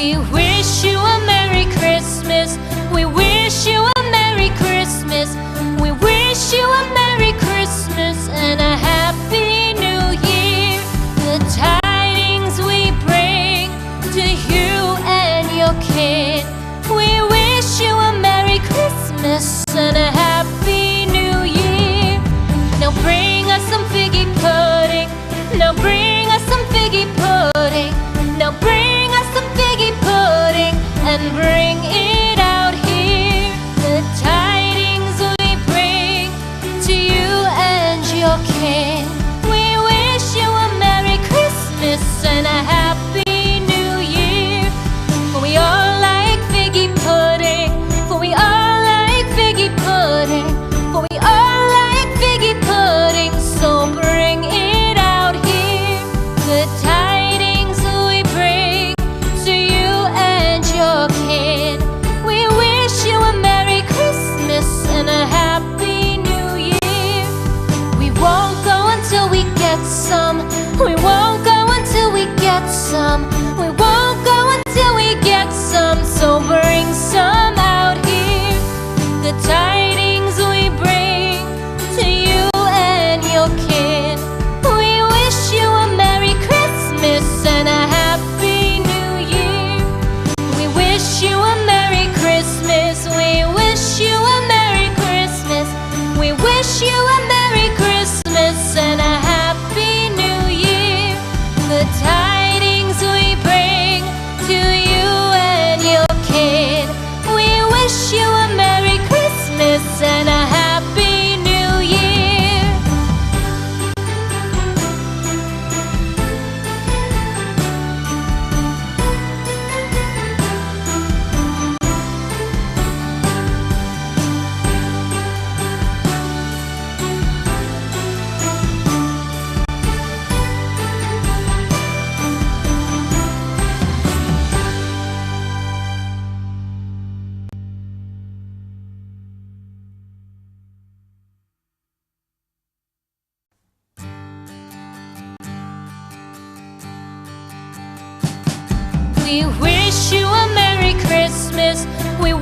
We wish you a Merry Christmas. We wish you a Merry Christmas. We wish you a Merry Christmas and a Happy New Year. The tidings we bring to you and your kid. We wish you a Merry Christmas and a Happy New Year. Now bring us some figgy pudding. Now bring us some figgy pudding. Now bring us some figgy pudding and bring it out here. The tidings we bring to you and your kin. We wish you a Merry Christmas and a Happy New Year. For we all like figgy pudding. For we all like figgy pudding. For we all like figgy pudding. So bring it out here. The tidings we bring to you and your kid. We wish you a Merry Christmas and a Happy New Year. We won't go until we get some. We won't go until we get some. We won't go until we get some. So bring some out here. The tidings we bring to you and your kid. We wish you a Merry Christmas and a Happy New Year. We wish you a Merry Christmas. We wish you a Merry Christmas. We wish you a Merry Christmas and a Happy New Year. The tidings we bring to you and your kid. We wish you a Merry Christmas and a Happy New Year. We wish you a Merry Christmas. We